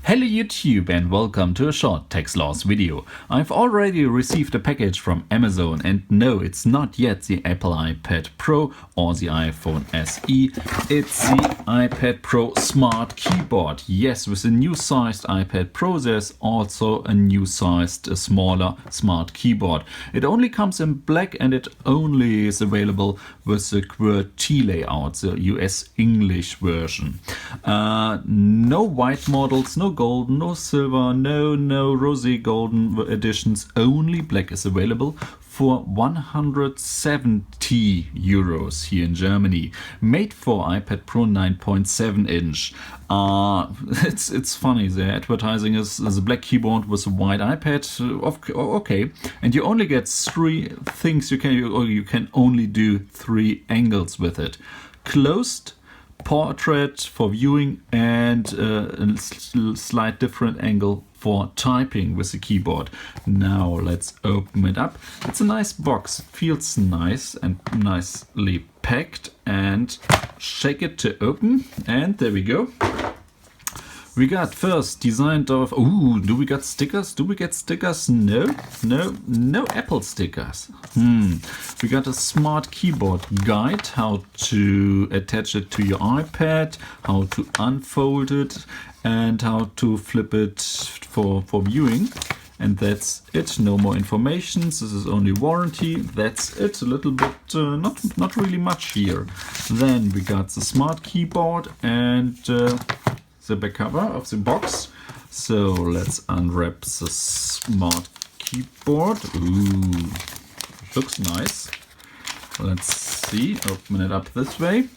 Hello YouTube and welcome to a short Techsloth video. I've already received a package from Amazon and no, it's not yet the Apple iPad Pro or the iPhone SE. It's the iPad Pro Smart Keyboard. Yes, with the new sized iPad Pro there's also a new sized, smaller Smart Keyboard. It only comes in black and it only is available with the QWERTY layout, the US English version. No white models, no gold, no silver, no rosy golden editions, only black is available for 170 euros here in Germany. Made for iPad Pro 9.7 inch. It's funny, the advertising is a black keyboard with a white iPad. Okay, and you only get three things you can only do three angles with it. Closed, portrait for viewing, and a slight different angle for typing with the keyboard. Now let's open it up. It's a nice box, feels nice and nicely packed, and shake it to open, and there we go. We got first designed of, do we got stickers? Do we get stickers? No Apple stickers. We got a smart keyboard guide, how to attach it to your iPad, how to unfold it, and how to flip it for viewing. And that's it, no more information. This is only warranty. That's it, a little bit, not really much here. Then we got the smart keyboard and the back cover of the box. So let's unwrap the smart keyboard. Looks nice. Let's see, open it up this way,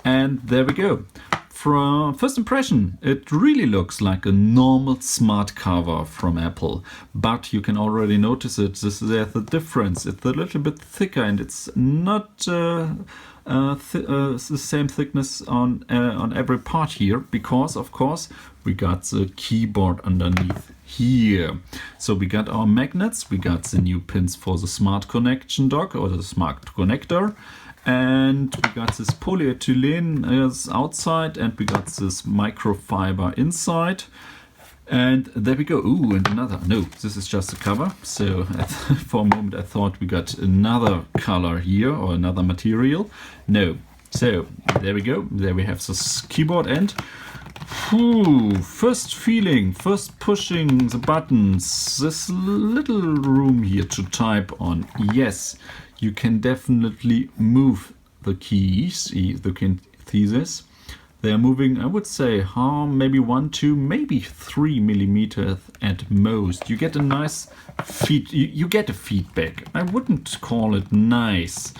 and there we go. From first impression, it really looks like a normal smart cover from Apple, but you can already notice it. There's the difference. It's a little bit thicker and it's not the same thickness on every part here, because of course we got the keyboard underneath here. So we got our magnets, we got the new pins for the smart connection dock or the smart connector, and we got this polyethylene outside, and we got this microfiber inside. And there we go. And another. No, this is just a cover. So for a moment I thought we got another color here or another material. No. So there we go. There we have this keyboard, and first feeling, first pushing the buttons. This little room here to type on. Yes, you can definitely move the keys. You can see this. They are moving, I would say, maybe 1, 2, maybe 3 millimeters at most. You get a nice you get a feedback. I wouldn't call it nice.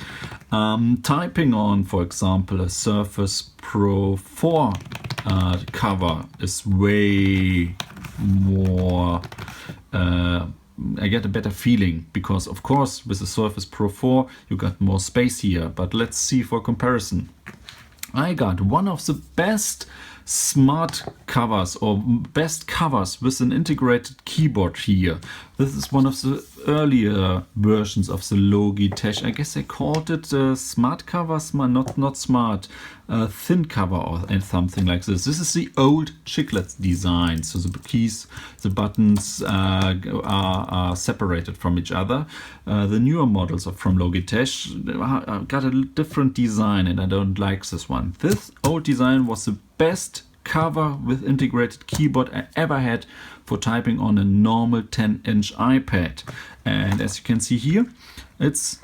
Typing on, for example, a Surface Pro 4 cover is way more. I get a better feeling because, of course, with the Surface Pro 4 you got more space here. But let's see for comparison. I got one of the best smart covers or best covers with an integrated keyboard here. This is one of the earlier versions of the Logitech. I guess they called it smart covers, not smart, thin cover or something like this. This is the old chiclet design. So the keys, the buttons are separated from each other. The newer models from Logitech got a different design, and I don't like this one. This old design was the best cover with integrated keyboard I ever had for typing on a normal 10-inch iPad. And as you can see here, it's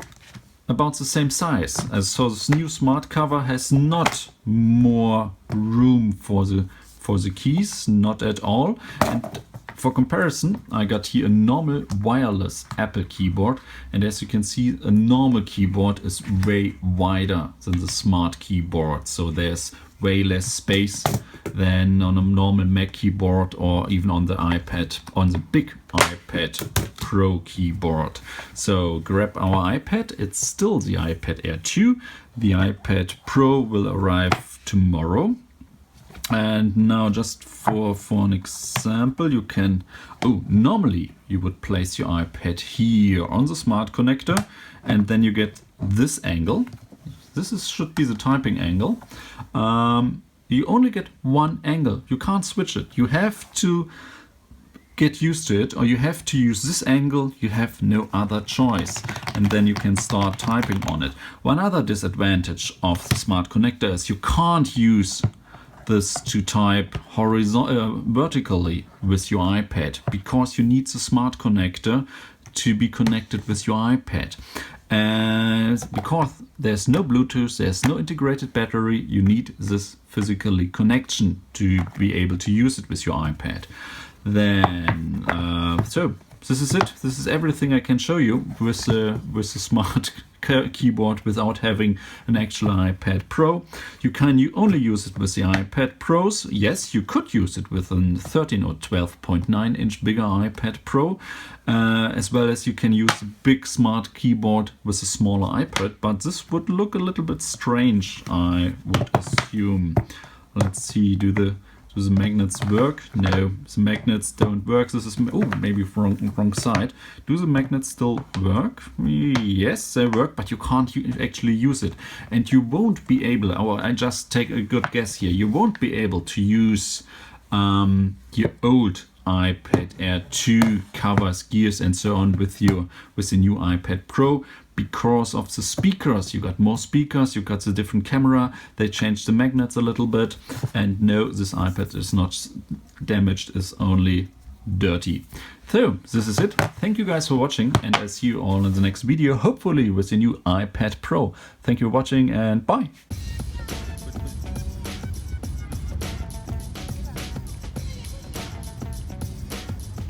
about the same size. So this new smart cover has not more room for the keys, not at all. And for comparison, I got here a normal wireless Apple keyboard, and as you can see, a normal keyboard is way wider than the smart keyboard. So there's way less space than on a normal Mac keyboard or even on the iPad, on the big iPad Pro keyboard. So grab our iPad. It's still the iPad Air 2. The iPad Pro will arrive tomorrow. And now just for an example, you can, normally you would place your iPad here on the smart connector, and then you get this angle. This should be the typing angle. You only get one angle. You can't switch it. You have to get used to it, or you have to use this angle. You have no other choice, and then you can start typing on it. One other disadvantage of the smart connector is you can't use this to type vertically with your iPad, because you need the smart connector to be connected with your iPad. And because there's no Bluetooth, there's no integrated battery, you need this physically connection to be able to use it with your iPad. Then, so this is it. This is everything I can show you with the smart keyboard without having an actual iPad Pro. You only use it with the iPad Pros. Yes, you could use it with a 13 or 12.9 inch bigger iPad Pro, as well as you can use a big smart keyboard with a smaller iPad, but this would look a little bit strange, I would assume. Let's see, do the magnets work? No, the magnets don't work. This is, oh, maybe wrong side. Do the magnets still work? Yes, they work, but you can't actually use it. And you won't be able, or I just take a good guess here, you won't be able to use your old iPad Air 2 covers, gears and so on with the new iPad Pro, because of the speakers. You got more speakers, you got the different camera, they changed the magnets a little bit, and no, this iPad is not damaged, it's only dirty. So this is it. Thank you guys for watching, and I'll see you all in the next video, hopefully with the new iPad Pro. Thank you for watching, and bye.